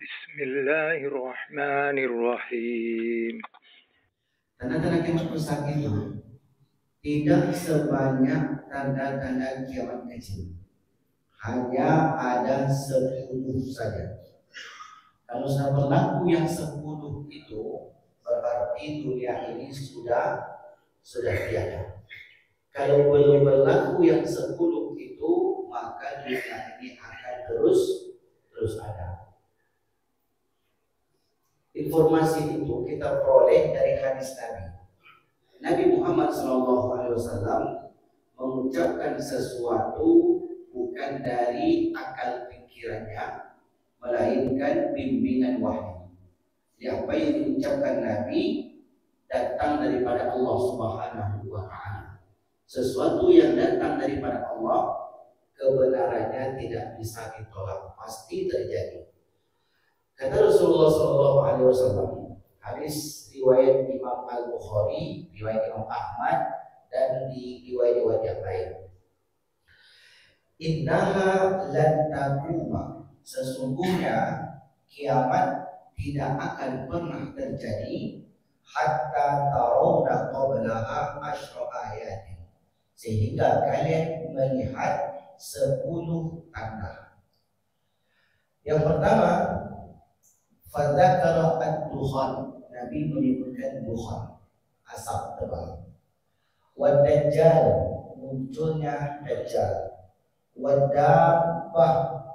Bismillahirrahmanirrahim. Tanda-tanda kiamat besar itu tidak sebanyak tanda-tanda kiamat kecil. Hanya ada 10 saja. Kalau sudah berlaku yang 10 itu, berarti dunia ini sudah tiada. Kalau belum berlaku yang 10 itu, maka dunia ini akan terus ada. Informasi itu kita peroleh dari hadis Nabi. Nabi Muhammad SAW mengucapkan sesuatu bukan dari akal pikirannya, melainkan bimbingan wahyu. Apa yang diucapkan Nabi datang daripada Allah Subhanahu wa Ta'ala. Sesuatu yang datang daripada Allah, kebenarannya tidak bisa ditolak, pasti terjadi. Kata Rasulullah SAW, hadis riwayat Imam Al-Bukhari, riwayat Imam Ahmad, dan di riwayat yang lain. Innaha lan taquma, sesungguhnya kiamat tidak akan pernah terjadi hatta tarawna qablaha asyra ayatin, sehingga kalian melihat 10 tanda. Yang pertama, fadzakara ad-dukhan, Nabi menyebutkan dukhan, asap tebal. Wad-dajjal, munculnya dajjal. Wad-dabbah,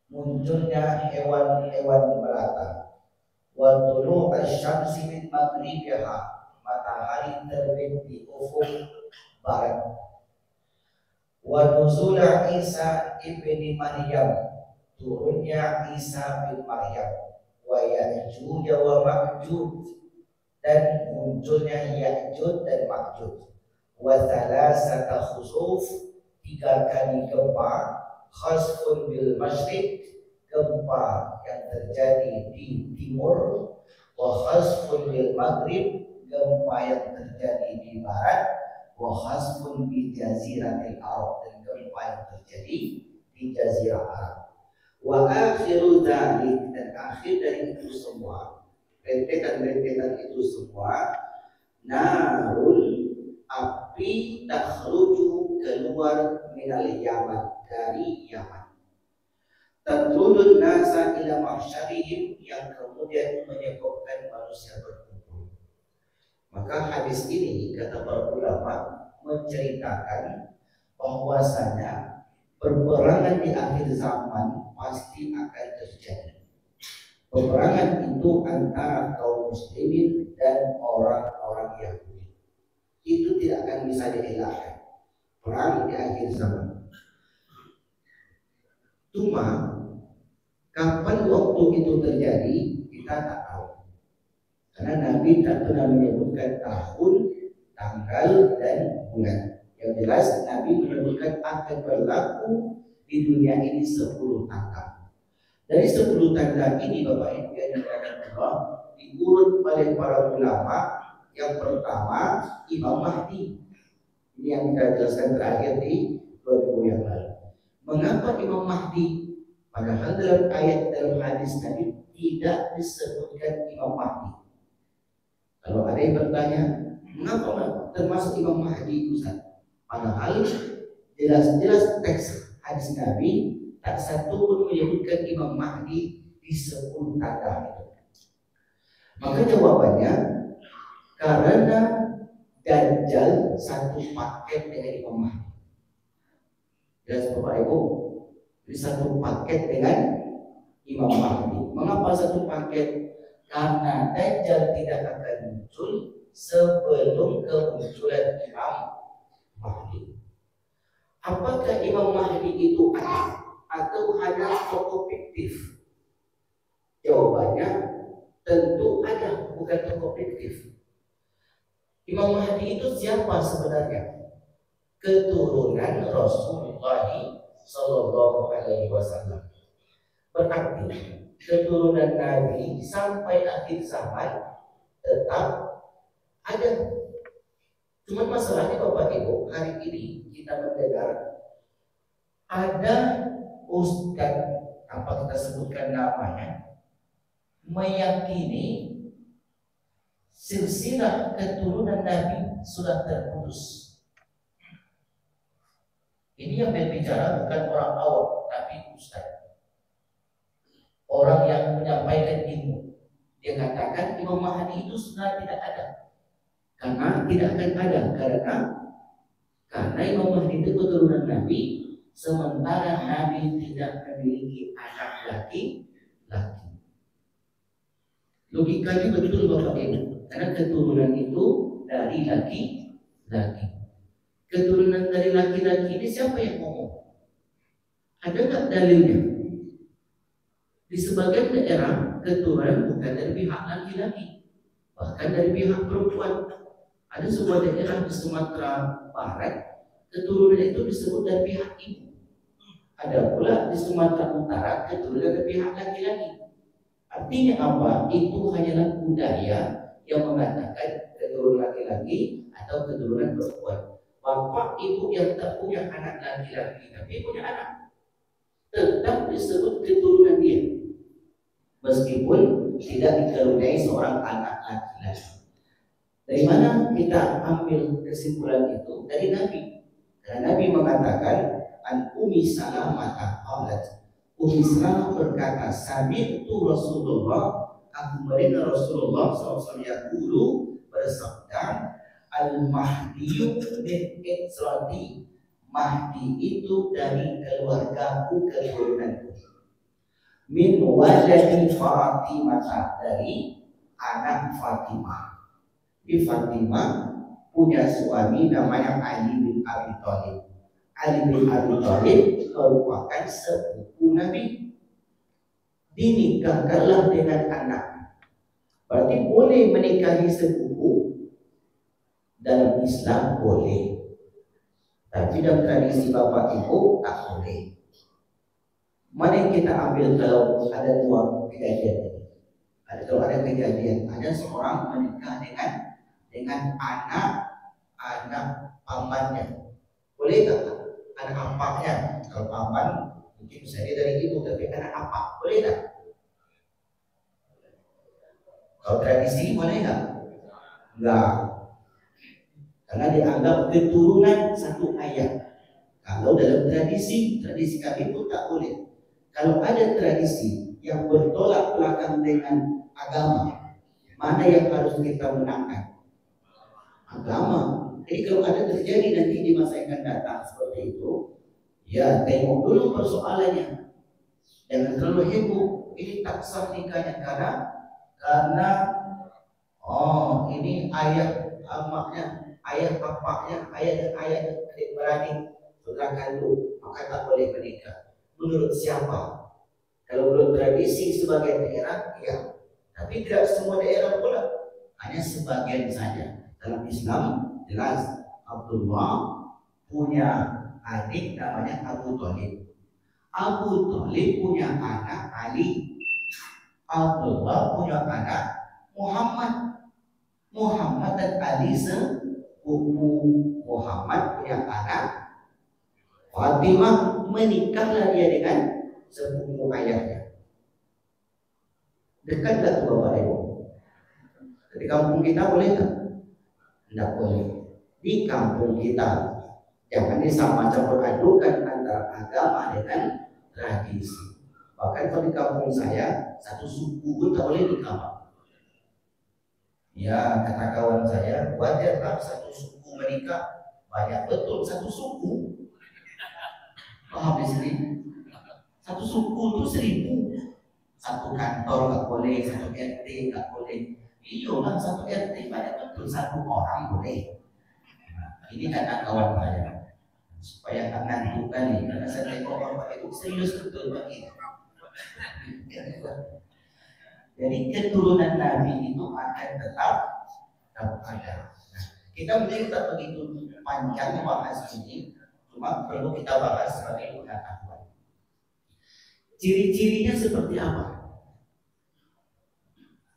munculnya hewan-hewan melata. Wa-tulu asy-syamsi min maghribiha, matahari terbit di ufuk barat. Wa-nuzula Isa ibni Maryam, turunnya Isa bin Maryam. Wa Ya'juj wa Ma'juj, dan munculnya Ya'juj dan Ma'juj. Wa thalathata khusuf, 3 kali gempa. Khasfun bil masyriq, gempa yang terjadi di timur. Wa khasfun bil maghrib, gempa yang terjadi di barat. Wa khasfun bi jaziratil Arab, dan gempa yang terjadi di jazirah Arab. Wa akhiru dzalik, dan akhir dari itu semua, rentetan-rentetan itu semua, narun, api, takhruju, keluar minal Yaman, dari Yaman. Tatrudun nasa ila mahsyarihim, yang kemudian menyebabkan manusia berkumpul. Maka hadis ini, kata para ulama, menceritakan bahwasanya peperangan di akhir zaman pasti akan terjadi. Peperangan itu antara kaum muslimin dan orang-orang Yahudi. Itu tidak akan bisa dielakkan. Perang di akhir zaman. Cuma kapan waktu itu terjadi kita tak tahu. Karena Nabi tak pernah menyebutkan tahun, tanggal, dan bulan. Yang jelas Nabi menyebutkan akan berlaku di dunia ini 10 tanggal. Dari 10 tanggal ini, Bapak Ibu yang dimuliakan Allah, diurut oleh para ulama. Yang pertama, Imam Mahdi. Ini yang kita jelaskan terakhir di 2000 yang lalu. Mengapa Imam Mahdi? Padahal dalam ayat, dalam hadis Nabi tidak disebutkan Imam Mahdi. Kalau ada yang bertanya, mengapa termasuk Imam Mahdi, Ustaz? Padahal jelas-jelas teks hadis Nabi tak satu pun menyebutkan Imam Mahdi di 10 tanda itu. Maka jawabannya, karena Dajjal satu paket dengan Imam Mahdi. Jelas Bapak Ibu, di satu paket dengan Imam Mahdi. Mengapa satu paket? Karena Dajjal tidak akan muncul sebelum kemunculan Imam Mahdi. Apakah Imam Mahdi itu ada atau hanya tokoh fiktif? Jawabannya tentu ada, bukan tokoh fiktif. Imam Mahdi itu siapa sebenarnya? Keturunan Rasulullah Sallallahu Alaihi Wasallam. Berarti keturunan Nabi sampai akhir zaman tetap ada. Cuma masalahnya Bapak Ibu, hari ini kita mendengar ada ustaz, apa kita sebutkan namanya, meyakini silsilah keturunan Nabi sudah terputus. Ini yang berbicara bukan orang awam, tapi ustaz, orang yang menyampaikan ilmu. Dia katakan Imam Mahdi itu sudah tidak ada, karena tidak akan ada karena Imam Mahdi itu keturunan Nabi, sementara Nabi tidak memiliki anak laki-laki. Logikanya betul Bapak Ibu, karena keturunan itu dari laki-laki. Keturunan dari laki-laki ini siapa yang ngomong? Ada nggak dalilnya? Di sebagian daerah keturunan bukan dari pihak laki-laki, bahkan dari pihak perempuan. Ada sebuah daerah di Sumatera Barat, keturunan itu disebut dari pihak ibu. Ada pula di Sumatera Utara keturunan dari pihak laki-laki. Artinya apa? Itu hanyalah budaya yang mengatakan keturunan laki-laki atau keturunan perempuan. Bapak ibu yang tak punya anak laki-laki tapi punya anak, tetap disebut keturunan dia, meskipun tidak dikaruniai seorang anak laki-laki. Dari mana kita ambil kesimpulan itu? Dari Nabi. Karena Nabi mengatakan, an Ummi Salamah qalat, Ummi Salamah berkata, sami'tu Rasulullah, aku mendengar Rasulullah SAW yaqulu, bersabda, al-Mahdiyu min itrati, Mahdi itu dari keluargaku, keturunanku. Min waladi Fatimah, dari anak Fatimah. Di Fatimah punya suami namanya Ali bin Abi Thalib. Ali bin Abi Thalib merupakan sepupu Nabi. Dinikahkanlah dengan anak. Berarti boleh menikahi sepupu dalam Islam, boleh. Tapi dalam tradisi bapak ibu tak boleh. Mana yang kita ambil kalau ada dua kejadian ini? Kalau ada kejadian, ada seorang menikah dengan anak pamannya, boleh tak? Anak apaknya, kalau paman mungkin bisa dia dari ibu, tapi anak apak boleh tak? Kalau tradisi boleh tak? Enggak, karena dianggap keturunan satu ayah. Kalau dalam tradisi kami pun tak boleh. Kalau ada tradisi yang bertolak belakang dengan agama, mana yang harus kita menangkan? Agama. Jadi kalau ada terjadi nanti di masa yang akan datang seperti itu, ya tengok dulu persoalannya. Jangan terlalu heboh. Ini tak sah nikahnya karena ini ayah amaknya, ayah bapaknya, ayah dan ayah adik-beradik saudara kandung, maka tak boleh menikah. Menurut siapa? Kalau menurut tradisi sebagian daerah, ya. Tapi tidak semua daerah pula, hanya sebagian saja. Dalam Islam jelas Abdullah punya adik namanya Abu Thalib. Abu Thalib punya anak Ali. Abdullah punya anak Muhammad. Muhammad dan Ali sepupu. Muhammad punya anak Fatimah, menikahlah dia dengan sepupu ayahnya. Dekat tak Bapak Ibu? Di kampung kita boleh tak? Tidak boleh. Di kampung kita jangan disama campur adukan antara agama dengan tradisi. Bahkan kalau di kampung saya satu suku pun tak boleh nikah. Ya kata kawan saya, wajarlah satu suku menikah. Banyak betul satu suku. Paham di sini? Satu suku itu 1000. Satu kantor nggak boleh, satu RT nggak boleh. Iya kan satu RT banyak betul, satu orang boleh. Nah, ini kata kawan saya supaya tak ngantuk kali, karena saya tengok bapak itu serius betul bagi. Jadi keturunan Nabi itu akan tetap ada. Nah, kita mungkin tak begitu panjang bahas ini, cuma perlu kita bahas sebagai pengetahuan. Ciri-cirinya seperti apa?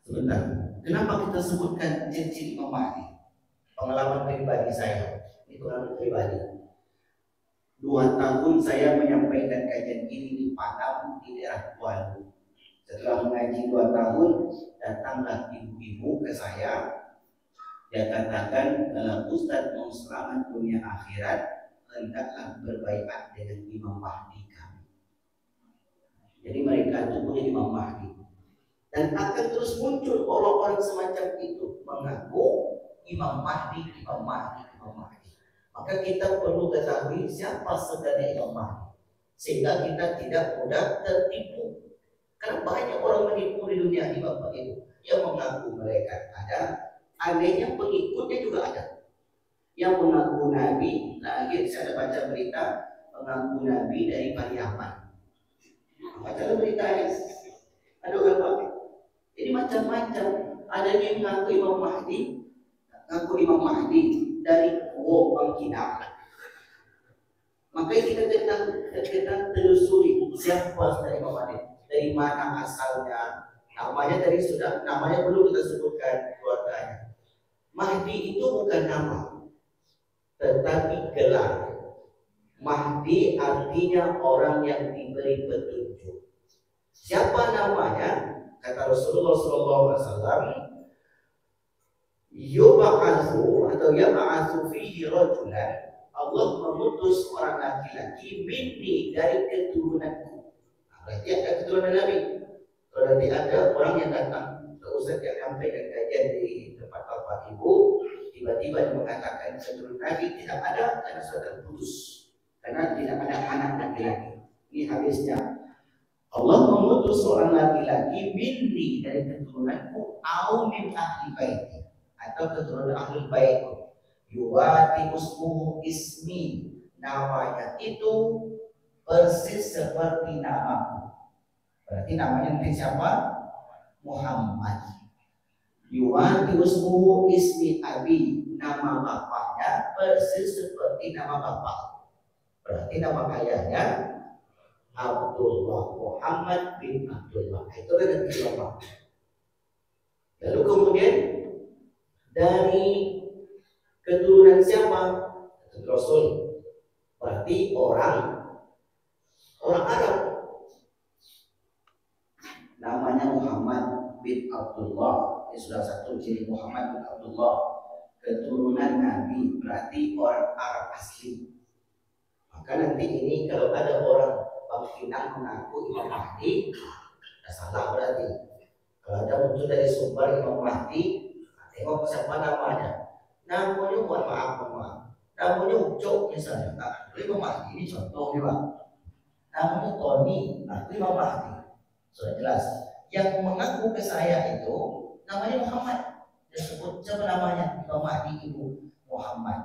Sebentar, kenapa kita sebutkan ciri-ciri Imam Mahdi? Pengalaman pribadi saya, ini pengalaman pribadi. 2 tahun saya menyampaikan kajian ini di Padang, di daerah Kuala. Setelah mengaji ngaji 2 tahun, datanglah ibu-ibu ke saya. Dia katakan, kalau Ustaz mau selamat dunia akhirat, hendaklah berbaikat dengan Imam Mahdi kami. Jadi mereka itu punya Imam Mahdi. Dan akan terus muncul orang-orang semacam itu mengaku Imam Mahdi, Imam Mahdi, Imam Mahdi. Maka kita perlu ketahui siapa sebenarnya Imam Mahdi, sehingga kita tidak mudah tertipu. Karena banyak orang menipu di dunia ini Bapak Ibu, yang mengaku mereka ada, adanya pengikutnya juga ada. Yang mengaku Nabi, lagi saya ada baca berita mengaku Nabi dari Pariaman. Baca beritanya, ada apa? Ini macam-macam. Ada yang mengaku Imam Mahdi, mengaku Imam Mahdi dari Bangkinang. Maka kita telusuri siapa dari Imam Mahdi, dari mana asalnya, namanya dari sudah, namanya belum kita sebutkan keluarganya. Mahdi itu bukan nama, tetapi gelar. Mahdi artinya orang yang diberi petunjuk. Siapa namanya? Kata Rasulullah SAW, yub'atsu atau yab'atsu fihi rajulan, Allah mengutus orang laki-laki minni dari keturunanku. Berarti ada keturunan Nabi. Berarti ada orang yang datang ke Ustaz yang sampai dan kajian di tempat Bapak Ibu, tiba-tiba dia mengatakan keturunan Nabi tidak ada karena sudah terputus, karena tidak ada anak laki-laki. Ini hadisnya. Allah mengutus seorang laki-laki minni dari keturunanku, au min ahli baiti, atau keturunan ahli baitku. Yuwati musmuhu ismi, namanya itu persis seperti namaku. Berarti namanya nanti siapa? Muhammad. Yuwati musmuhu ismi abi, nama bapaknya persis seperti nama bapak. Berarti nama ayahnya Abdullah, Muhammad bin Abdullah. Itu adalah nama. Lalu kemudian dari keturunan siapa? Rasul. Berarti orang Arab. Namanya Muhammad bin Abdullah. Ini sudah satu ciri Muhammad bin Abdullah. Keturunan Nabi, berarti orang Arab asli. Maka nanti ini kalau ada orang Bangkinang mengaku Imam Mahdi, tidak salah berarti. Kalau ada muncul dari sumber Imam Mahdi, tengok siapa namanya. Namanya mohon maaf. Namanya Ucok misalnya. Nah, Imam Mahdi ini contohnya Pak. Namanya Tony, nah Imam Mahdi. Sudah jelas. Yang mengaku ke saya itu namanya Muhammad. Dia sebut siapa namanya? Imam Mahdi ibu Muhammad.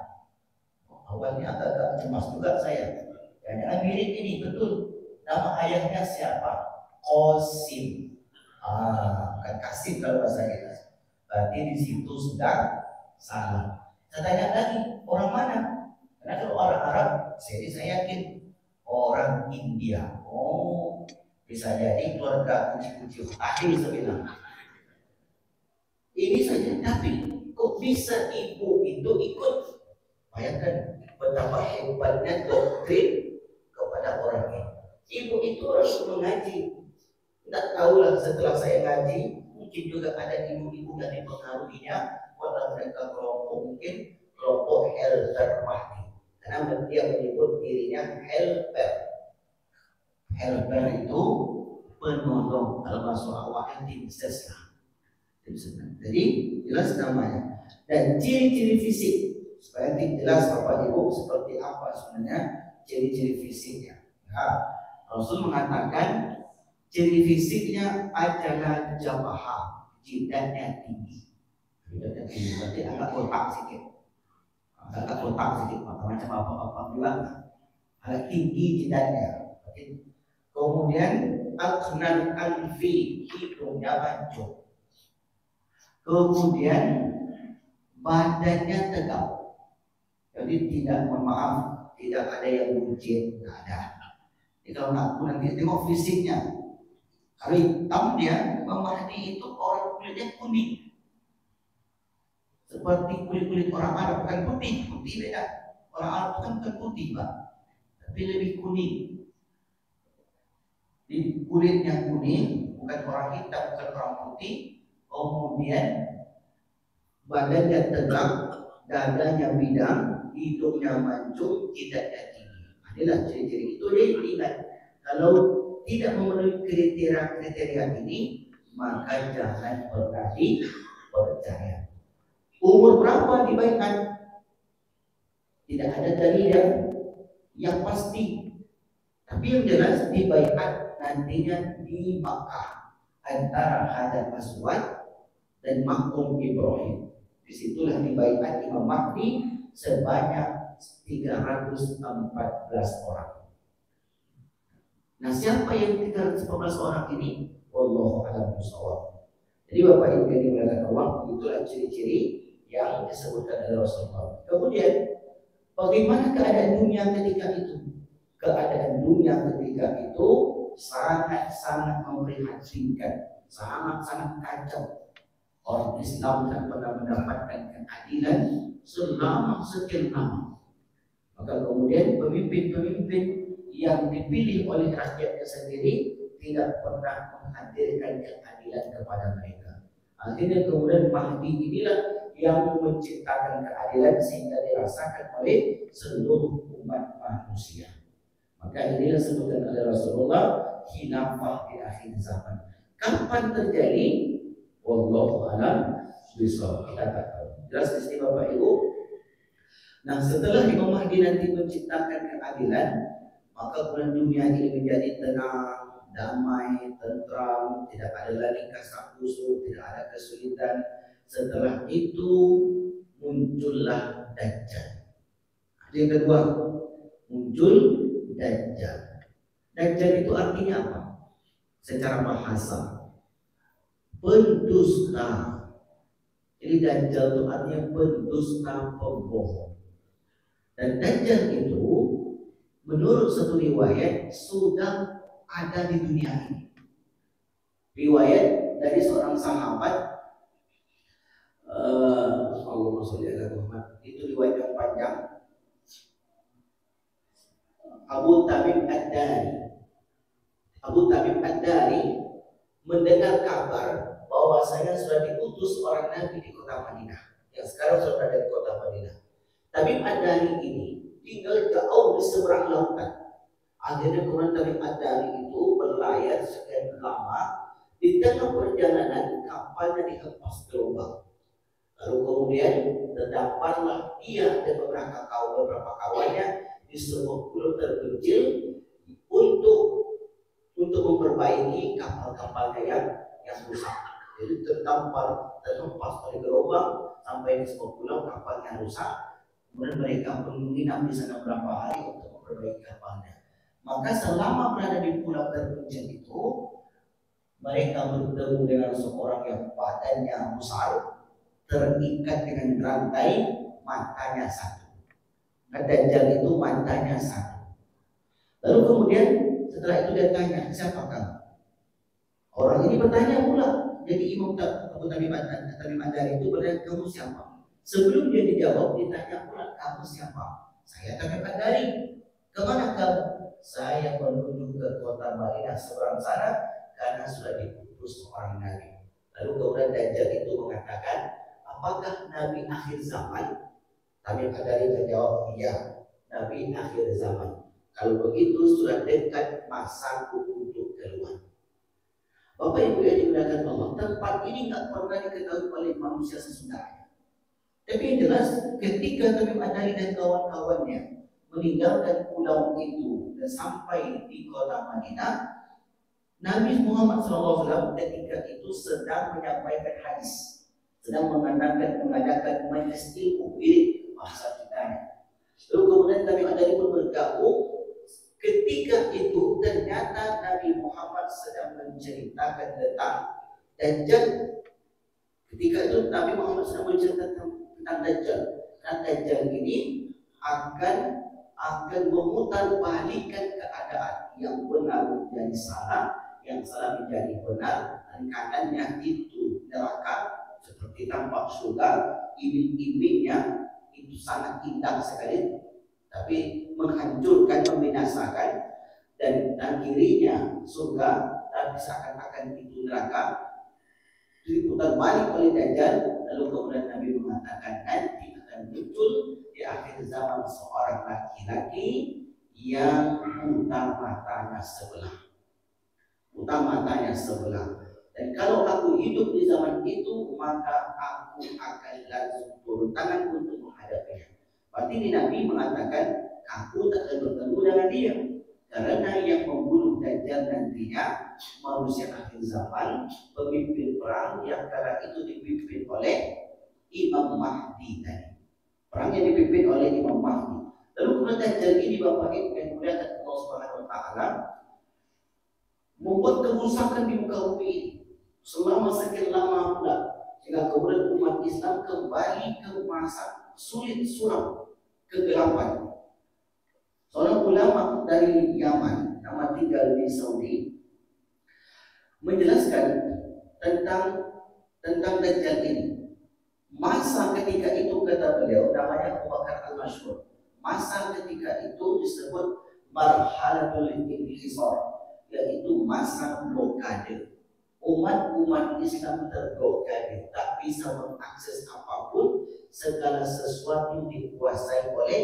Awalnya agak cemas juga saya. Jangan mirip ini betul. Nama ayahnya siapa? Qasim. Bukan Kasim kalau bahasa kita. Berarti di situ sudah salah. Saya tanya lagi, orang mana? Karena kalau orang Arab, saya yakin orang India. Oh, bisa jadi keluarga kucing-kucing. Bisa bilang. Ini saja, tapi kok bisa ibu itu ikut? Bayangkan betapa hebatnya doktrin kepada orang ini. Ibu itu harus mengaji. Tidak tahulah setelah saya ngaji, mungkin juga ada ibu-ibu yang dipengaruhinya, pada mereka kelompok mungkin kelompok helper Mahdi. Karena dia menyebut dirinya helper. Helper itu penolong, kalau bahasa awalnya tim ses. Jadi jelas namanya. Dan ciri-ciri fisik supaya jelas Bapak Ibu seperti apa sebenarnya ciri-ciri fisiknya. Nah, Rasul mengatakan ciri fisiknya adalah jabahah, jidatnya tinggi. Jidatnya tinggi berarti agak kotak sedikit. Agak kotak sedikit, macam apa bilang. Agak tinggi jidatnya. Kemudian aknan anfi, hidungnya mancung. Kemudian badannya tegap. Jadi tidak, mohon maaf, tidak ada yang buncit, tidak ada. Jadi kalau aku nanti tengok fisiknya, kalau hitam dia, Imam Mahdi itu orang kulitnya kuning, seperti kulit-kulit orang Arab, bukan putih beda. Orang Arab kan bukan putih Pak, tapi lebih kuning. Di kulitnya kuning, bukan orang hitam, bukan orang putih, kemudian badannya tegak, dadanya bidang, hidungnya mancung, tidaknya tinggi. Inilah ciri-ciri itu. Jadi ingat, kalau tidak memenuhi kriteria ini, maka jangan pernah dipercaya. Umur berapa dibaiat? Tidak ada dalil yang pasti. Tapi yang jelas dibaiat nantinya di Makkah antara Hajar Aswad dan Maqam Ibrahim. Disitulah dibaiat Imam Mahdi sebanyak 314 orang. Nah, siapa yang 314 orang ini? Wallahu a'lam bishawab. Jadi Bapak Ibu yang dimuliakan Allah, itulah ciri-ciri yang disebutkan oleh Rasulullah. Kemudian bagaimana keadaan dunia ketika itu? Keadaan dunia ketika itu sangat-sangat memprihatinkan, sangat-sangat kacau. Orang Islam tak pernah mendapatkan keadilan selama sekian lama. Maka kemudian pemimpin-pemimpin yang dipilih oleh rakyatnya sendiri tidak pernah menghadirkan keadilan kepada mereka. Akhirnya kemudian Mahdi inilah yang menciptakan keadilan sehingga dirasakan oleh seluruh umat manusia. Maka inilah disebutkan oleh Rasulullah khilafah di akhir zaman. Kapan terjadi? Wallahu a'lam bishawab. Kita tak tahu. Jelas di sini Bapak Ibu. Nah, setelah Imam Mahdi nanti menciptakan keadilan, maka kemudian dunia ini menjadi tenang, damai, tentram, tidak ada lagi kasak kusuk, tidak ada kesulitan. Setelah itu muncullah Dajjal. Yang kedua, muncul Dajjal. Dajjal itu artinya apa? Secara bahasa, pendusta. Jadi Dajjal itu artinya pendusta, pembohong. Dan Dajjal itu menurut satu riwayat sudah ada di dunia ini. Riwayat dari seorang sahabat, Allahumma sholli ala Muhammad, itu riwayat yang panjang. Abu Tamim Ad-Dari mendengar kabar bahwasanya sudah diutus orang Nabi di kota Madinah, yang sekarang sudah ada di kota Madinah. Tamim Ad-Dari ini tinggal jauh di seberang lautan. Akhirnya kemudian Tamim Ad-Dari itu berlayar sekian lama. Di tengah perjalanan kapalnya dihempas ke lubang. Lalu kemudian terdamparlah dia dan beberapa kawannya di sebuah pulau terpencil untuk memperbaiki kapal-kapalnya yang rusak. Jadi terhempas dari gerobak sampai di sebuah pulau, kapalnya rusak. Kemudian mereka menginap di sana beberapa hari untuk memperbaiki kapalnya. Maka selama berada di pulau terpencil itu, mereka bertemu dengan seorang yang badannya besar, terikat dengan rantai, matanya satu. Dajjal itu matanya satu. Lalu kemudian setelah itu dia tanya, siapa kamu? Orang ini bertanya pula. Jadi Imam Abu Tamim Ad-Dari itu bertanya, kamu siapa? Sebelum dia dijawab, ditanya pula, kamu siapa? Saya Tamim Ad-Dari. Kemana kamu? Saya menuju ke kota Madinah seberang sana karena sudah diutus orang Nabi. Lalu kemudian Dajjal itu mengatakan, apakah Nabi akhir zaman? Tamim Ad-Dari menjawab, iya, Nabi akhir zaman. Kalau begitu sudah dekat masaku untuk keluar. Bapak Ibu yang dimuliakan Allah, tempat ini nggak pernah diketahui oleh manusia sesudahnya. Tapi yang jelas ketika Tamim Ad-Dari dan kawan-kawannya meninggalkan pulau itu dan sampai di kota Madinah, Nabi Muhammad SAW ketika itu sedang menyampaikan hadis, sedang mengadakan majelis ilmu, bahasa kitanya. Lalu kemudian Tamim Ad-Dari pun bergabung. Ketika itu ternyata Nabi Muhammad sedang menceritakan tentang Dajjal. Ketika itu Nabi Muhammad sedang menceritakan tentang Dajjal. Karena Dajjal ini akan memutarbalikkan keadaan, yang benar menjadi salah, yang salah menjadi benar, dan kanannya itu neraka seperti tampak surga, iming-imingnya itu sangat indah sekali, tapi menghancurkan, membinasakan, dan kirinya surga tapi seakan-akan itu neraka, diputar balik oleh Dajjal. Lalu kemudian Nabi mengatakan nanti akan muncul di akhir zaman seorang laki-laki yang buta matanya sebelah. Dan kalau aku hidup di zaman itu, maka aku akan langsung turun tangan untuk menghadapinya. Berarti ini Nabi mengatakan aku tak akan bertemu dengan dia, karena yang membunuh Dajjal nantinya manusia akhir zaman, pemimpin perang yang kala itu dipimpin oleh Imam Mahdi tadi. Perang yang dipimpin oleh Imam Mahdi. Lalu kemudian Dajjal ini Bapak Ibu yang muliakan Allah Subhanahu wa taala membuat kerusakan di muka bumi ini selama sekian lama pula, sehingga kemudian umat Islam kembali ke masa sulit suram, kegelapan. Seorang ulama dari Yaman, nama tinggal di Saudi, menjelaskan tentang Dajjal ini. Masa ketika itu, kata beliau, namanya Abu Bakar Al-Masyhur, masa ketika itu disebut marhalatul inhisar, yaitu masa blokade. Umat Islam terblokade, tak bisa mengakses apapun, segala sesuatu dikuasai oleh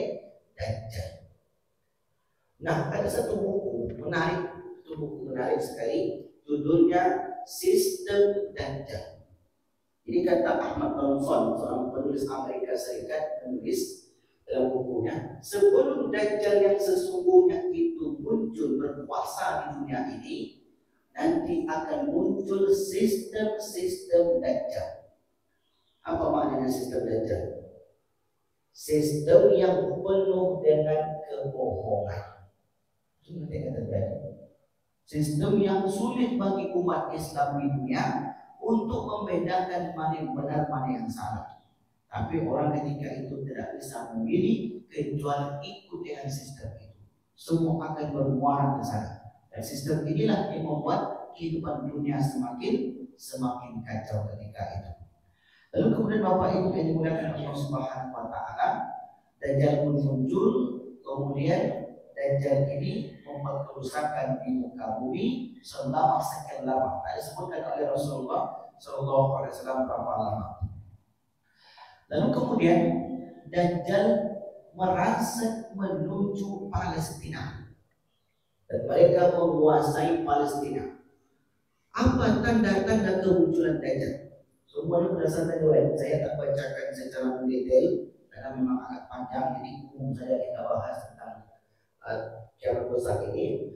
Dajjal. Nah, ada satu buku menarik sekali, judulnya Sistem Dajjal. Ini kata Ahmad Manson, seorang penulis Amerika Serikat, menulis dalam bukunya, sebelum Dajjal yang sesungguhnya itu muncul berkuasa di dunia ini, nanti akan muncul sistem Dajjal. Apa maknanya sistem Dajjal? Sistem yang penuh dengan kebohongan. Sistem yang sulit bagi umat Islam di dunia untuk membedakan mana yang benar, mana yang salah. Tapi orang ketika itu tidak bisa memilih kecuali ikut dengan sistem itu. Semua akan bermuara ke sana. Dan sistem inilah yang membuat kehidupan dunia semakin kacau ketika itu. Lalu kemudian Bapak Ibu yang dimuliakan Allah Subhanahu wa taala, Dajjal pun muncul. Kemudian Dajjal ini membuat kerusakan di muka bumi selama sekian lama. Tadi disebutkan oleh Rasulullah Sallallahu Alaihi Wasallam berapa lama. Lalu kemudian Dajjal merasa menuju Palestina dan mereka menguasai Palestina. Apa tanda-tanda kemunculan Dajjal? Semuanya berdasarkan riwayat. Saya tak bacakan secara mendetail karena memang agak panjang, jadi umum saja kita bahas tentang cara besar ini.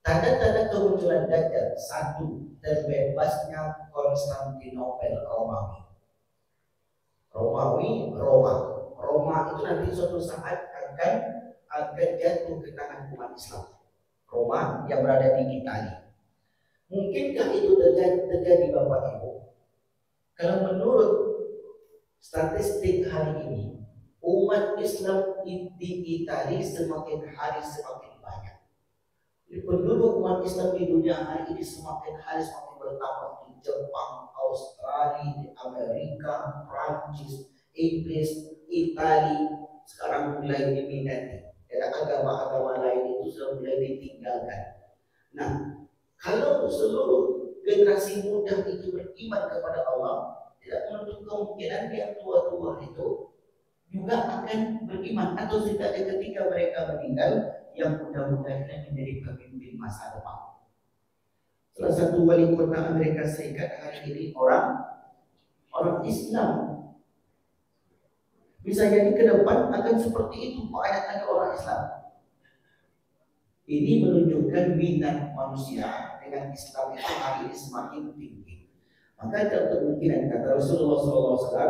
Tanda-tanda kemunculan Dajjal: satu, terbebasnya Konstantinopel Roma itu nanti suatu saat akan jatuh ke tangan umat Islam. Roma yang berada di Italia. Mungkinkah itu terjadi Bapak Ibu? Kalau menurut statistik hari ini, umat Islam di Italia semakin hari semakin banyak. Penduduk umat Islam di dunia hari ini semakin hari semakin bertambah, di Jepang, Australia, di Amerika, Prancis, Inggris, Italia sekarang mulai diminati. Dan agama-agama lain itu sudah mulai ditinggalkan. Nah, kalau seluruh generasi muda itu beriman kepada Allah, tidak menutup kemungkinan yang tua-tua itu juga akan beriman, atau setidaknya ketika mereka meninggal, yang muda-muda ini menjadi pemimpin masa depan. Salah satu wali kota Amerika Serikat hari ini orang Islam. Bisa jadi ke depan akan seperti itu keadaannya orang Islam. Ini menunjukkan minat manusia dengan Islam itu hari ini semakin tinggi. Maka ada kemungkinan, kata Rasulullah SAW,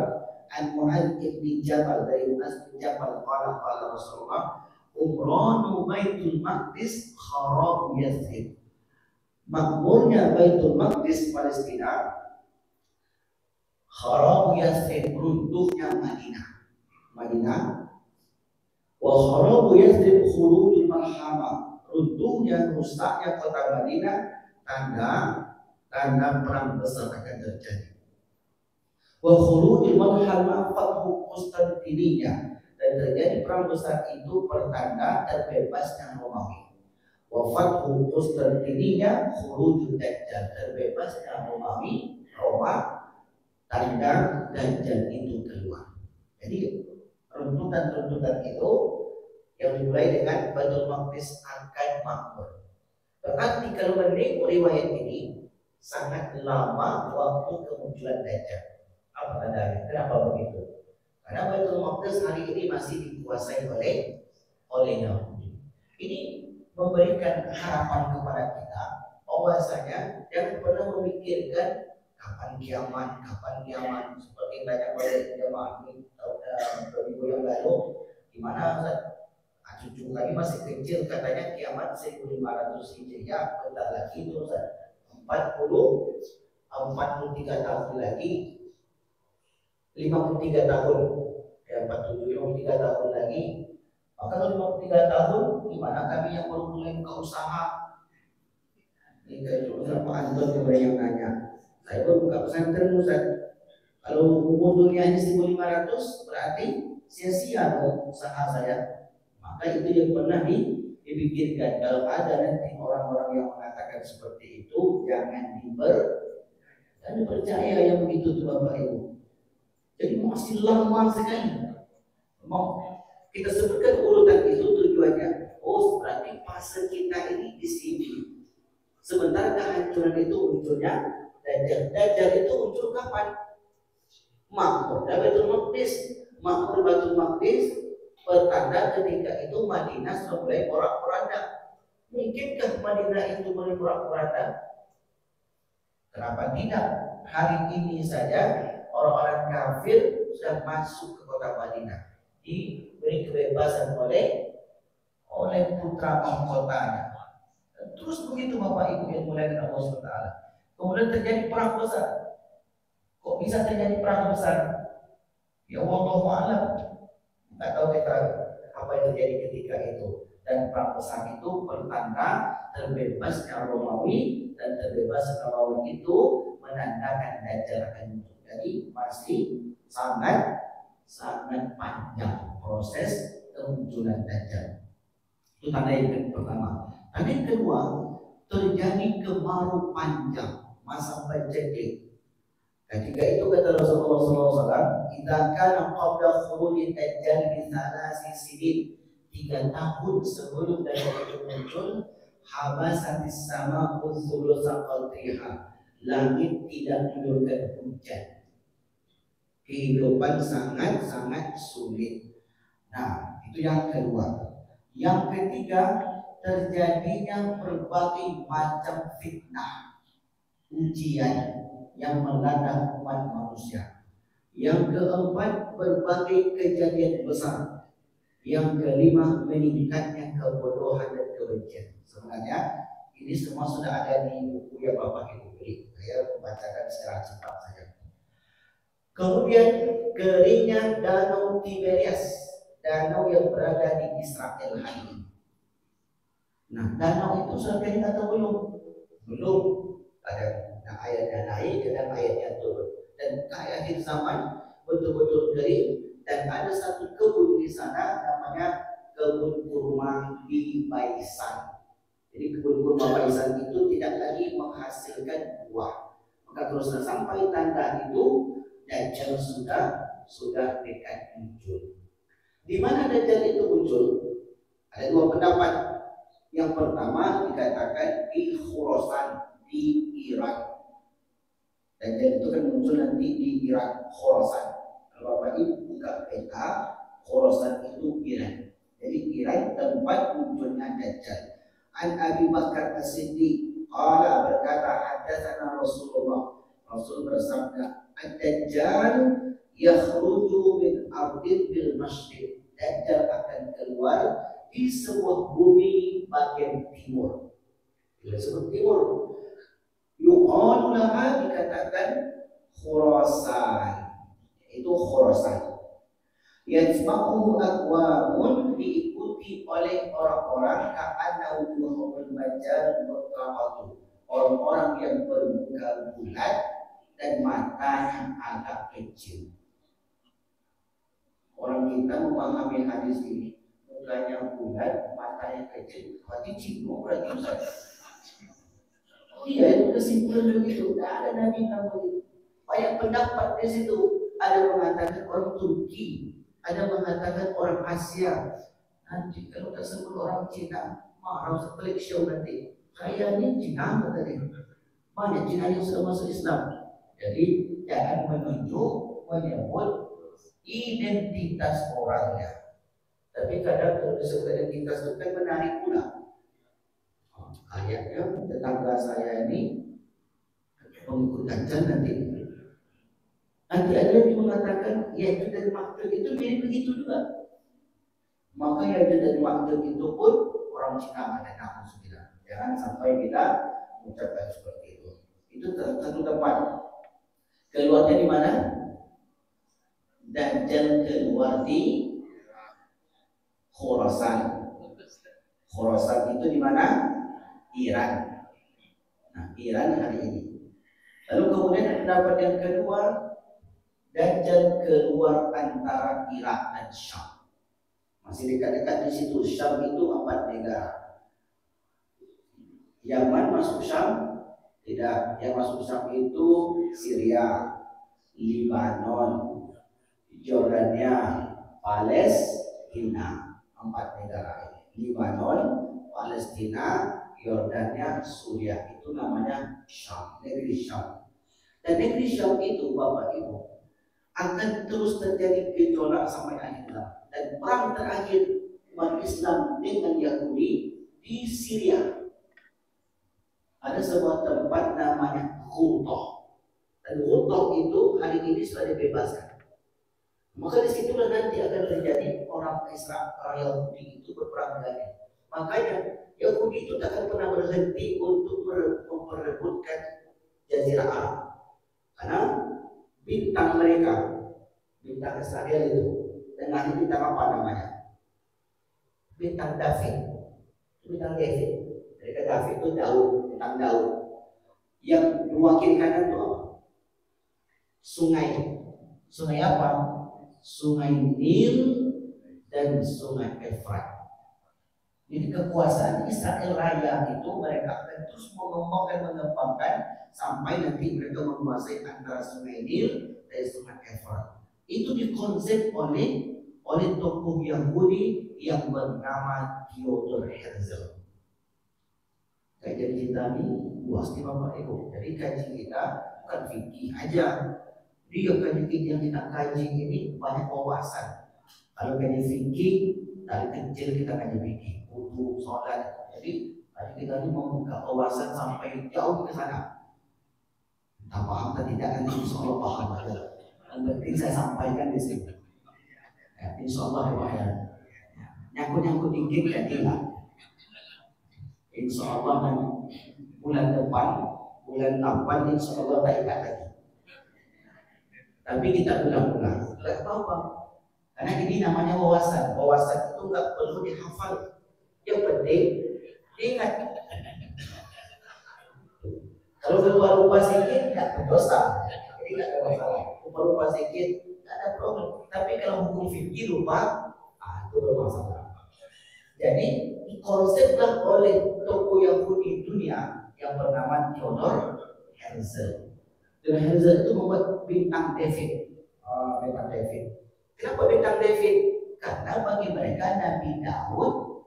An-Mu'ad ibn Jabal, dari Mu'ad bin Jabal, qala Rasulullah, umranu Baitul Maqdis kharabu Yathrib. Makmurnya Baitul Maqdis Palestina, kharabu Yathrib, runtuhnya Madinah. Wa kharabu Yathrib khurujul malhama, runtuhnya, rusaknya kota Madinah, tanda perang besar akan terjadi. Wa khurujul malhama fathu Konstantinia, dan terjadi perang besar itu pertanda terbebasnya Romawi. Wafathu Konstantinia khurujud Dajjal, terbebasnya Romawi Roma, tanda Dajjal itu keluar. Jadi runtutan-runtutan itu yang dimulai dengan Baitul Maqdis akan makmur. Berarti kalau menengok riwayat ini sangat lama waktu kemunculan Dajjal. Apa tandanya? Kenapa begitu? Karena Baitul Maqdis hari ini masih dikuasai oleh Yahudi. Ini memberikan harapan kepada kita bahwasanya jangan pernah memikirkan kapan kiamat seperti banyak oleh jemaah ini tahun minggu yang lalu, di mana cucu kami masih kecil katanya kiamat 1500 Hijriah, bentar lagi itu 43 tahun lagi, 53 tahun ya 47 53 tahun lagi. Maka kalau 53 tahun gimana kami yang baru mulai buka usaha? Ini kayak Pak Anton kemarin yang nanya, saya baru buka pesantren Ustaz. Kalau umur dunia ini 1500 berarti sia-sia dong usaha saya. Maka itu yang pernah dipikirkan. Kalau ada nanti orang-orang yang mengatakan seperti itu, jangan dipercaya yang begitu tuh Bapak Ibu. Jadi masih lama sekali. Mau kita sebutkan urutan itu tujuannya. Oh, berarti fase kita ini di sini. Sementara kehancuran itu munculnya Dajjal itu muncul kapan? Makmur Baitul Maqdis. Makmur Baitul Maqdis pertanda ketika itu Madinah sudah mulai porak-poranda. Mungkinkah Madinah itu mulai porak-poranda? Kenapa tidak? Hari ini saja orang-orang kafir sudah masuk ke kota Madinah, diberi kebebasan oleh putra mahkotanya. Terus begitu Bapak Ibu yang mulia Allah SWT. Kemudian terjadi perang besar. Kok bisa terjadi perang besar? Ya wallahu a'lam. Tidak tahu kita apa yang terjadi ketika itu. Dan perang besar itu pertanda terbebasnya Romawi, dan terbebasnya Romawi itu menandakan Dajjal akan muncul. Jadi masih sangat panjang proses kemunculan Dajjal. Itu tanda yang pertama. Tanda yang kedua, terjadi kemarau panjang, masa penceklik. Ketika itu kata Rasulullah SAW, "Idza kana qabla khuruji Dajjal bi thalasi sinin." 3 tahun sebelum Dajjal itu muncul, habasatis sama thulutsa qadriha. Langit tidak menurunkan hujan. Kehidupan sangat sulit. Nah, itu yang kedua. Yang ketiga, terjadinya berbagai macam fitnah, ujian yang melanda umat manusia. Yang keempat, berbagai kejadian besar. Yang kelima, meningkatnya kebodohan dan kebencian. Sebenarnya ini semua sudah ada di buku yang Bapak Ibu beli. Saya membacakan secara cepat saja. Kemudian keringnya Danau Tiberias, danau yang berada di Israel hari ini. Nah, danau itu sudah kita tahu belum ada ayatnya naik dan ayatnya turun. Dan akhir zaman betul-betul kering, dan ada satu kebun di sana namanya kebun kurma di Baisan. Jadi kebun kurma Baisan itu tidak lagi menghasilkan buah. Maka terus sampai tanda itu Dajjal sudah dekat muncul. Di mana Dajjal itu muncul? Ada 2 pendapat. Yang pertama dikatakan di Khurasan, di Irak. Dajjal itu kan muncul nanti di Irak, Khurasan. Kalau Bapak Ibu buka peta, Khurasan itu Iran. Jadi Iran tempat munculnya Dajjal. An Abi Bakar As-Siddiq qala, berkata, hadatsana Rasulullah. Rasul bersabda, Ad-Dajjal yakhruju min ardin bil masjid. Dajjal akan keluar di sebuah bumi bagian timur. Bila sebut timur, yuqalu laha, dikatakan Khurasan. Itu Khurasan. Yajma'uhu aqwamun, diikuti oleh orang-orang ka'anna wujuhul majal mutlaqatu, orang-orang yang bermuka bulat dan mata yang agak kecil. Orang kita memahami hadis ini, mukanya bulat, mata saya kecil, hati cino berarti Ustaz. Oh iya, itu kesimpulan begitu. Tidak ada Nabi yang begitu. Banyak pendapat di situ. Ada mengatakan orang Turki, ada mengatakan orang Asia. Nanti kalau tersebut orang Cina, marah setelik show nanti. Saya ini Cina tadi. Banyak Cina yang sudah masuk Islam. Jadi jangan menunjuk, menyebut identitas orangnya. Tapi kadang kalau disebut identitas itu kan menarik pula. Ayatnya tetangga saya ini pengikut Dajjal nanti. Nanti ada yang mengatakan yaitu dari makhluk itu mirip begitu juga. Maka yaitu dari makhluk itu pun orang Cina ada naudzubillah. Jangan sampai kita mengucapkan seperti itu. Itu satu tempat. Keluarnya di mana? Dajjal keluar di Khurasan. Khurasan itu di mana? Iran. Nah, Iran hari ini. Lalu kemudian pendapat yang kedua, Dajjal keluar antara Irak dan Syam. Masih dekat-dekat di situ. Syam itu 4 negara. Yaman masuk Syam? Tidak. Yang masuk Syam itu Syria, Lebanon, Jordania, Palestina. 4 negara ini. Lebanon, Palestina, Yordania, Suriah. Itu namanya Syam, negeri Syam. Dan negeri Syam itu Bapak Ibu akan terus terjadi gejolak sampai akhir zaman. Dan perang terakhir umat Islam dengan Yahudi di Syria. Ada sebuah tempat namanya Ghutah. Dan Ghutah itu hari ini sudah dibebaskan. Maka disitulah nanti akan terjadi orang Israel, orang Yahudi itu berperang dengannya. Makanya Yahudi itu tak akan pernah berhenti untuk memperebutkan Jazirah Arab. Karena bintang mereka, bintang Israel itu, dengan bintang apa namanya? Bintang David. Bintang David. Mereka David itu Daud, bintang Daud. Yang dua kiri kanan itu apa? Sungai. Sungai apa? Sungai Nil dan Sungai Efrat. Jadi kekuasaan Israel Raya itu mereka akan terus mengembangkan sampai nanti mereka menguasai antara Sungai Nil dan Sungai Efrat. Itu dikonsep oleh tokoh Yahudi yang bernama Theodor Herzl. Kajian kita ini luas di Bapak Ibu. Jadi kajian kita bukan fikih aja. Dia kajian yang kita kaji ini banyak wawasan. Kalau kajian fikih dari kecil kita kaji fikih, wudu, sholat. Jadi kita ini membuka wawasan sampai jauh ke sana. Entah paham atau tidak nanti insya Allah paham aja. Yang penting saya sampaikan di sini. Ya, insya Allah ya. Nyangkut-nyangkut dikit ya tidak. Insya Allah kan bulan depan, bulan 8 insya Allah tak ingat lagi. Tapi kita ulang-ulang. Tidak apa-apa. Karena ini namanya wawasan. Wawasan itu nggak perlu dihafal. Yang penting diingat. Kalau lupa-lupa sedikit tidak berdosa. Jadi tidak ada masalah. Lupa-lupa sedikit tidak ada problem. Tapi kalau hukum fikih lupa, itu bermasalah. Jadi konseplah oleh tokoh Yahudi dunia yang bernama Theodor Herzl. Dan Herzl itu membuat bintang David. Bintang David. Kenapa bintang David? Karena bagi mereka Nabi Daud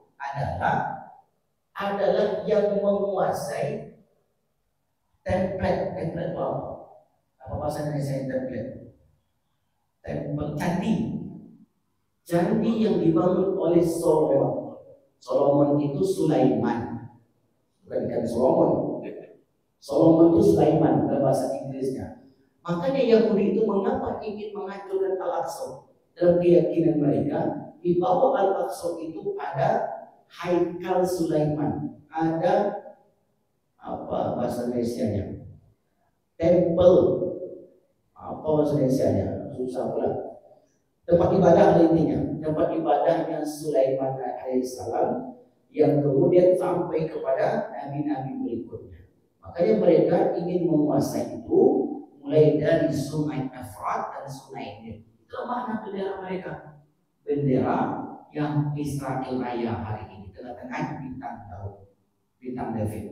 adalah yang menguasai template apa? Apa bahasa Indonesia template? Template candi yang dibangun oleh Solomon. Solomon itu Sulaiman, bukan Solomon. Solomon itu Sulaiman dalam bahasa Inggrisnya. Makanya Yahudi itu mengapa ingin menghancurkan Al-Aqsa? Dalam keyakinan mereka di bawah Al-Aqsa itu ada Haikal Sulaiman, ada apa bahasa Indonesianya? Temple, apa bahasa Indonesianya? Susah pula. Tempat ibadah intinya, tempat ibadahnya Sulaiman alaihissalam yang kemudian sampai kepada nabi-nabi berikutnya. Makanya mereka ingin menguasai itu mulai dari Sungai Efrat dan Sungai Nil. Itu makna bendera mereka, bendera yang Israel Raya hari ini. Karena dengan bintang Daud, bintang David.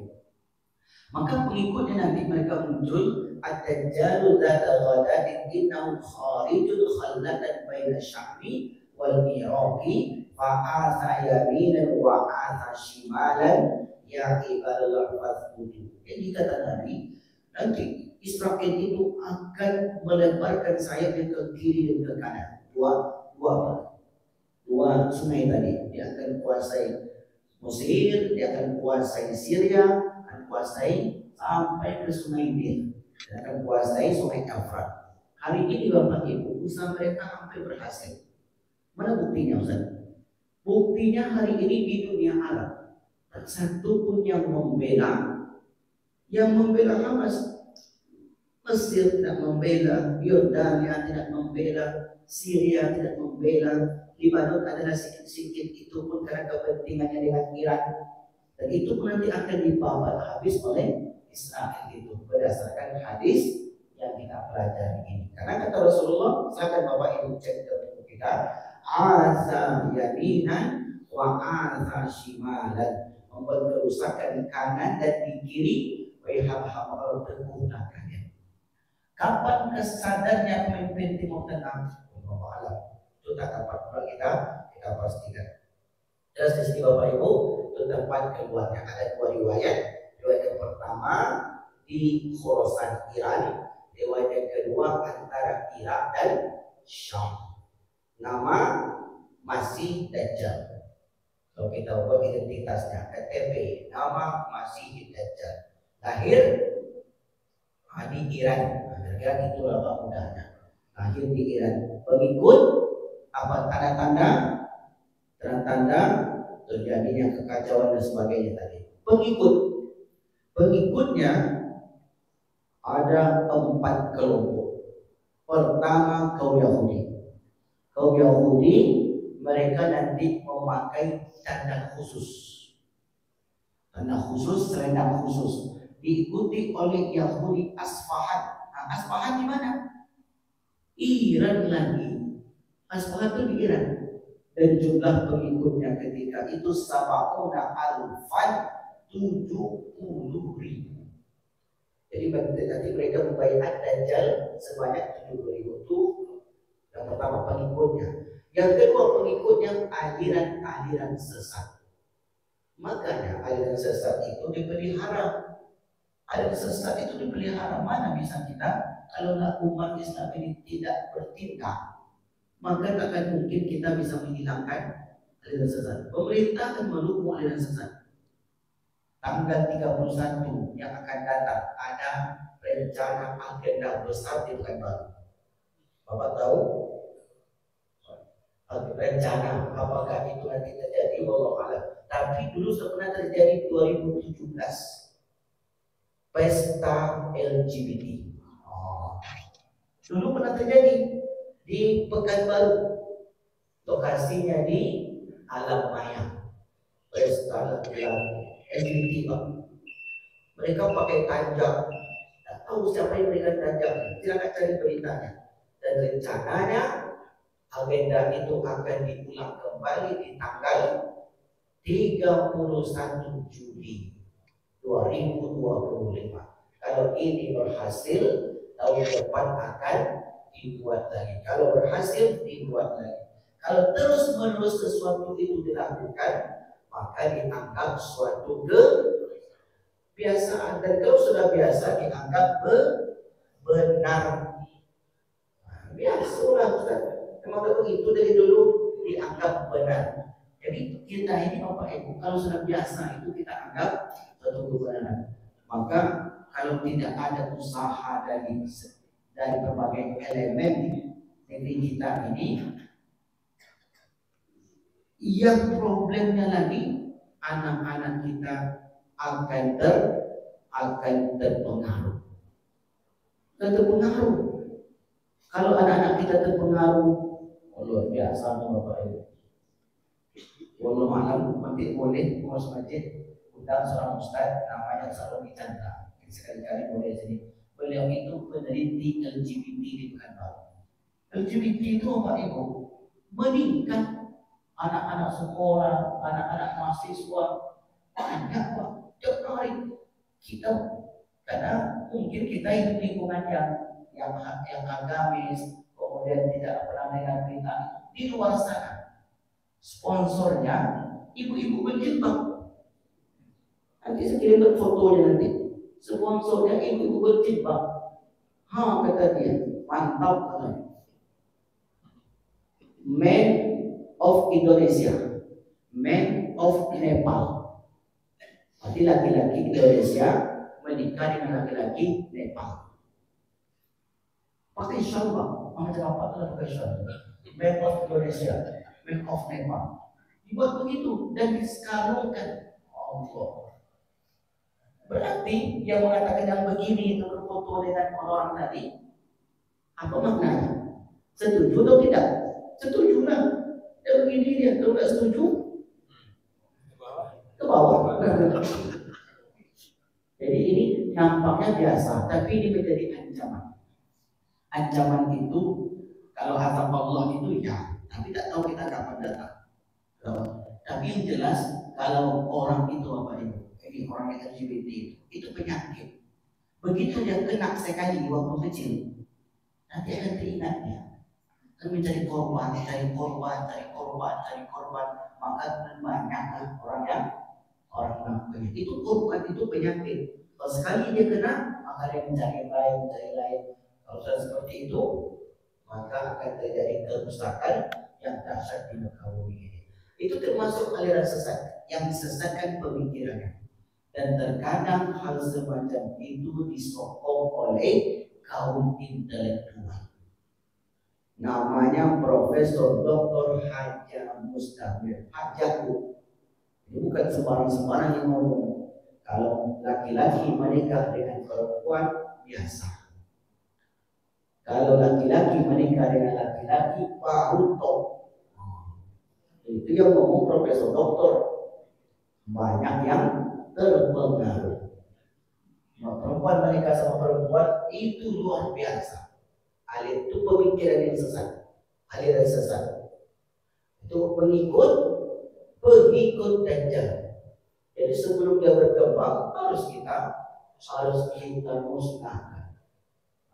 Maka pengikutnya nanti mereka muncul ad-dajjalu dzata ghadatin innahu kharijul khallatan baina sya'bi wal iraqi fa'atha yaminan wa atha shimalan ya ibadallah fasbudu. Jadi kata Nabi, nanti Israfil itu akan melebarkan sayapnya ke kiri dan ke kanan. Dua sungai tadi. Dia akan kuasai Mesir, dia akan kuasai Syria, akan kuasai sampai ke sungai Nil, dia akan kuasai sungai Efrat. Hari ini Bapak Ibu, usaha mereka hampir berhasil. Mana buktinya Ustaz? Buktinya hari ini di dunia Arab, tak satu pun yang membela Hamas. Mesir tidak membela, Yordania tidak membela, Syria tidak membela, Libanon adalah sedikit-sedikit itu pun karena kepentingannya dengan Iran, dan itu pun nanti akan dibabat habis oleh Israel itu berdasarkan hadis yang kita pelajari ini. Karena kata Rasulullah, silakan Bapak Ibu cek ke buku kita, asa yaminan wa asa shimalan, membuat kerusakan di kanan dan di kiri, wahai tergunakannya. Kapan kesadarnya pemimpin Timur Tengah? Allah alam. Itu tak dapat kita pastikan. Jelas di sini Bapak Ibu, terdapat keluarnya ada dua riwayat. Riwayat yang pertama di Khorasan Iran, riwayat yang kedua antara Irak dan Syam. Nama Masih Dajjal. Kalau kita ubah identitasnya, KTP, nama Masih Dajjal. Lahir di Iran. Kira-kira itulah Pak mudahnya. Lahir di Iran. Pengikut apa tanda-tanda terjadinya kekacauan dan sebagainya tadi. Pengikutnya ada 4 kelompok. Pertama kaum Yahudi. Kaum Yahudi mereka nanti memakai tanda khusus. Tanda khusus, selendang khusus. Diikuti oleh Yahudi Asfahan. Nah, Asfahan di mana? Iran lagi. Asfahan itu di Iran. Dan jumlah pengikutnya ketika itu sab'una alfan 70.000. Jadi nanti mereka membaiat Dajjal sebanyak 70.000. Itu yang pertama pengikutnya. Yang kedua pengikutnya aliran sesat. Makanya aliran sesat itu dipelihara. Aliran sesat itu dipelihara. Mana bisa kita kalau umat Islam ini tidak bertindak, maka akan mungkin kita bisa menghilangkan aliran sesat. Pemerintah akan mendukung aliran sesat. Tanggal 31 yang akan datang ada rencana agenda besar di Pekanbaru. Bapak tahu rencana apakah itu nanti terjadi? Wallahu a'lam. Tapi dulu pernah terjadi 2017 pesta LGBT. Dulu pernah terjadi di Pekanbaru. Lokasinya di Alam Maya. Pesta LGBT. Mereka pakai tanjak. Tak tahu siapa yang berikan tanjak. Silakan cari beritanya. Dan rencananya agenda itu akan diulang kembali di tanggal 31 Juli 2025. Kalau ini berhasil, tahun depan akan dibuat lagi. Kalau berhasil, dibuat lagi. Kalau terus-menerus sesuatu itu dilakukan, maka dianggap suatu kebiasaan. Dan kalau sudah biasa, dianggap benar. Biasalah Ustaz. Memang begitu dari dulu dianggap benar. Jadi kita ini Bapak Ibu, kalau sudah biasa itu kita anggap suatu kebenaran. Maka kalau tidak ada usaha dari berbagai elemen negeri kita ini, yang problemnya lagi anak-anak kita akan terpengaruh. Kalau anak-anak kita terpengaruh, luar biasa Bapak Ibu. Wallahu a'lam, nanti boleh pengurus masjid undang seorang ustaz namanya Saloni Chandra. Sekali-kali boleh sini. Beliau itu peneliti LGBT di Pekanbaru. LGBT itu Bapak Ibu meningkat anak-anak sekolah, anak-anak mahasiswa, banyak Pak. Tiap hari kita, karena mungkin kita hidup lingkungan yang agamis, kemudian tidak pernah dengar berita di luar sana. Sponsornya ibu-ibu berjilbab. Nanti saya kirimkan fotonya nanti. Sponsornya ibu-ibu berjilbab. Kata dia, mantap katanya. Men of Indonesia, men of Nepal. Berarti laki-laki Indonesia menikah dengan laki-laki Nepal. Pakai syal Pak, macam apa itu pakai syal? Men of Indonesia, men of Nepal. Dibuat begitu dan diskalonkan. Allah. Berarti yang mengatakan yang begini itu berfoto dengan orang tadi, apa maknanya? Setuju atau tidak? Setuju lah. Ya begini dia, kalau nggak setuju ke bawah. Jadi ini nampaknya biasa, tapi ini menjadi ancaman. Ancaman itu kalau azab Allah itu ya, tapi tak tahu kita kapan datang. Tapi yang jelas kalau orang itu apa itu? Jadi orang yang LGBT itu penyakit. Begitu dia kena sekali waktu kecil, nanti akan teringatnya. Kan mencari korban, cari korban, maka banyaklah orang yang penyakit. Itu korban, itu penyakit. Kalau sekali dia kena, maka dia mencari lain. Kalau sudah seperti itu, maka akan terjadi kerusakan yang dahsyat di muka bumi ini. Itu termasuk aliran sesat yang disesatkan pemikirannya. Dan terkadang hal semacam itu disokong oleh kaum intelektual. Namanya Profesor Dr. Haja Mustamir. Hajaku. Ini bukan sembarang-sembarang yang ngomong. Kalau laki-laki menikah dengan perempuan biasa. Kalau laki-laki menikah dengan laki-laki baru top. Itu yang ngomong Profesor Doktor. Banyak yang terpengaruh. Perempuan menikah sama perempuan itu luar biasa. Aliran itu pemikiran yang sesat, aliran sesat. Itu pengikut Dajjal. Jadi sebelum dia berkembang harus kita musnahkan.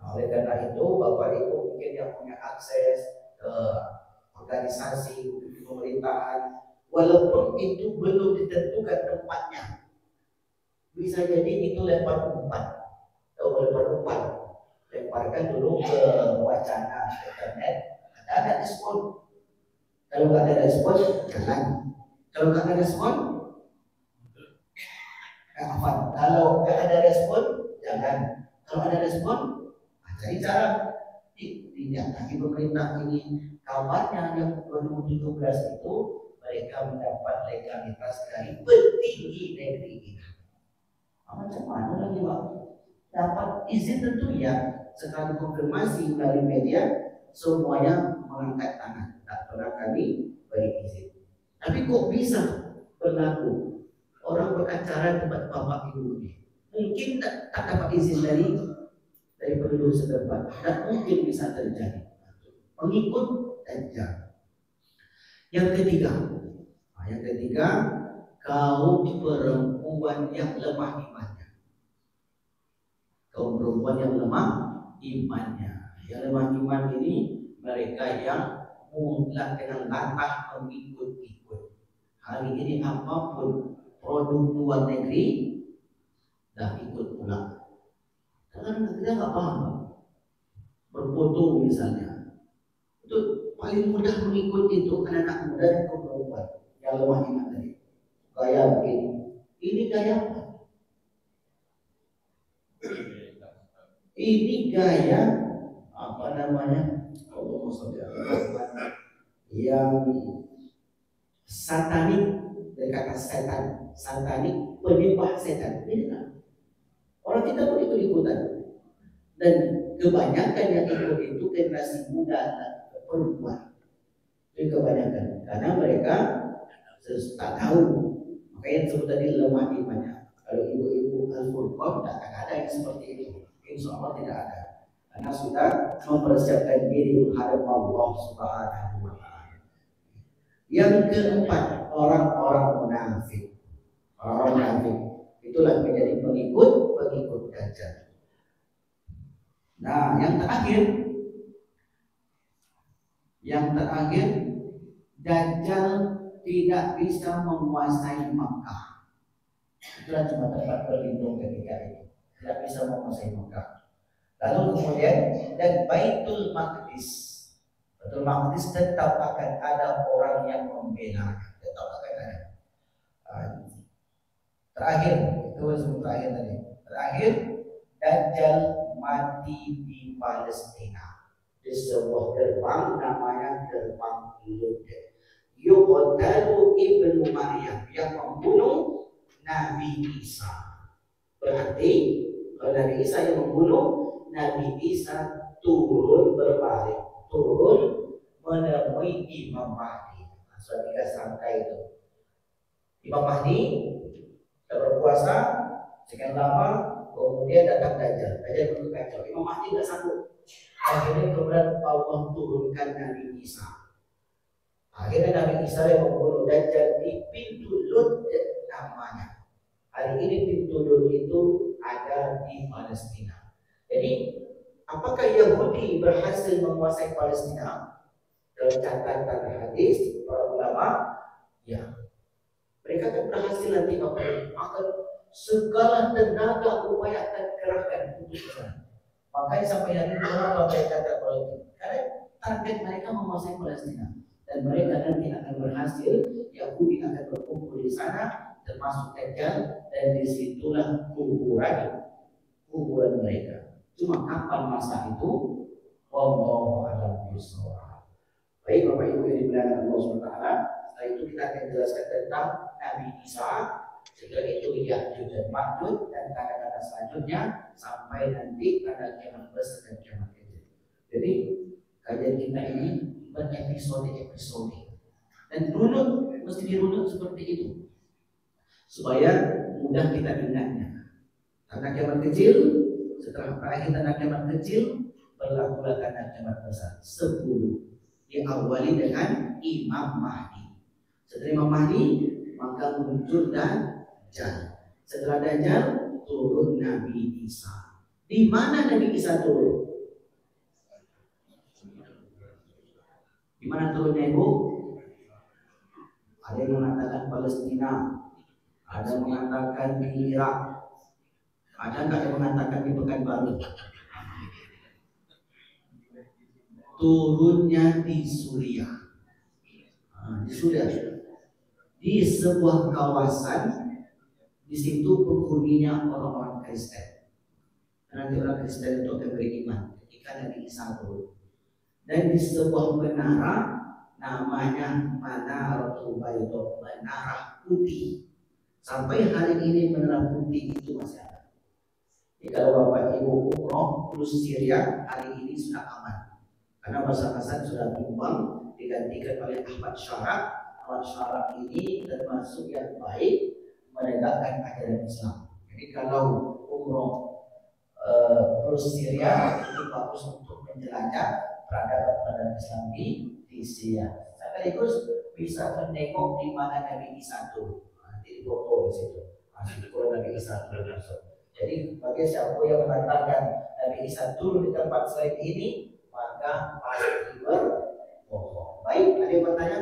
Oleh karena itu Bapak Ibu mungkin yang punya akses ke organisasi pemerintahan, walaupun itu belum ditentukan tempatnya, bisa jadi itu lempar umpan. Lemparkan dulu ke wacana internet, ada respon. Kalau nggak ada respon, jangan. Kalau nggak ada respon, kalau nggak ada respon, jangan. Kalau ada respon, cari cara. Tidak lagi pemerintah ini kabarnya yang 2017 itu mereka mendapat legalitas dari petinggi negeri kita. Macam mana lagi Pak? Dapat izin tentu ya. Sekali konfirmasi melalui media, semuanya mengangkat tangan. Tak pernah kami beri izin. Tapi kok bisa berlaku? Orang beracara tempat bapak ibu ini mungkin tak dapat izin dari penduduk setempat. Dan mungkin bisa terjadi. Mengikut Dajjal. Yang ketiga, kaum perempuan yang lemah imannya. Kaum perempuan yang lemah imannya. Yang lemah iman ini mereka yang mutlak dengan latah mengikut-ikut. Hari ini apapun produk luar negeri dah ikut pulang. Karena kita nggak paham. Berfoto misalnya, itu paling mudah mengikut itu anak-anak muda dan kaum perempuan yang lemah iman tadi. Gaya begini, ini gaya apa? Ini gaya apa namanya? Yang satanik, dari kata setan, satanik, penyembah setan. Ini kan orang kita pun ikut-ikutan. Dan kebanyakan yang ikut itu generasi muda perempuan. Itu kebanyakan karena mereka tak tahu. Makanya disebut tadi lemah imannya. Kalau ibu-ibu Al-Furqan tak akan ada yang seperti itu. Insya Allah tidak ada. Karena sudah mempersiapkan diri menghadap Allah Subhanahu wa Ta'ala. Yang keempat, orang-orang munafik. Orang munafik itulah menjadi pengikut Dajjal. Nah, yang terakhir, Dajjal tidak bisa menguasai Makkah. Itulah cuma tempat berlindung ketika itu. Tidak bisa menguasai Makkah. Lalu kemudian dan Baitul Maqdis. Baitul Maqdis tetap akan ada orang yang membela, tetap akan ada. Terakhir, itu sebelum terakhir tadi. Terakhir, Dajjal mati di Palestina. Di sebuah gerbang namanya gerbang Lud. Yuqtalu ibnu Maryam, yang membunuh Nabi Isa. Berarti kalau Nabi Isa yang membunuh, Nabi Isa turun berbalik, turun menemui Imam Mahdi. Sudah 3 sangka itu. Imam Mahdi berpuasa sekian lama, kemudian datang Dajjal. Dajjal berkacau. Imam Mahdi tidak sanggup. Akhirnya kemudian Allah turunkan Nabi Isa. Akhirnya Nabi Isa yang membunuh Dajjal di pintu Lud namanya. Hari ini pintu Lud itu ada di Palestina. Jadi apakah Yahudi berhasil menguasai Palestina? Dalam catatan hadis para ulama, ya, mereka akan berhasil nanti akan segala tenaga upaya akan kerahkan untuk sana. Makanya sampai hari ini orang mereka terpolitik karena target mereka menguasai Palestina dan mereka nanti akan berhasil. Yahudi akan berkumpul di sana, termasuk Dajjal, dan disitulah kuburan mereka. Cuma kapan masa itu? Wallahu a'lam bishawab. Baik Bapak Ibu yang dimuliakan Allah SWT, setelah itu kita akan jelaskan tentang Nabi Isa. Setelah itu Ya'juj dan Ma'juj dan kata-kata selanjutnya sampai nanti pada kiamat besar dan kiamat kecil. Jadi kajian kita ini berepisode-episode dan runut, mesti dirunut seperti itu supaya mudah kita ingatnya. Tanda kiamat kecil, setelah berakhir tanda kiamat kecil, berlakulah tanda kiamat besar 10. Diawali dengan Imam Mahdi. Setelah Imam Mahdi, maka muncul Dajjal. Setelah Dajjal, turun Nabi Isa. Di mana Nabi Isa turun? Di mana turunnya Ibu? Ada yang mengatakan Palestina, ada yang mengatakan di Irak, ada nggak yang mengatakan di Pekanbaru? Turunnya di Suriah. Di Suriah, di sebuah kawasan, di situ penghuninya orang-orang Kristen. Nanti orang Kristen itu akan beriman ketika Nabi Isa turun. Dan di sebuah menara namanya Manaratul Baydha, menara putih. Sampai hari ini menara putih itu masih ada. Jadi kalau Bapak Ibu umroh terus Syria, hari ini sudah aman. Karena masa-masa sudah tumbang, digantikan oleh Ahmad Syaraf. Ahmad Syaraf ini termasuk yang baik menegakkan ajaran Islam. Jadi kalau umroh terus Syria itu bagus untuk menjelajah peradaban Islam di Syria. Sekaligus bisa menengok di mana Nabi Isa turun. Nanti foto di situ. Syukur Nabi Isa turun. Jadi bagi siapa yang mengatakan Nabi Isa turun di tempat selain ini, maka pasti berbohong. Baik, ada yang bertanya?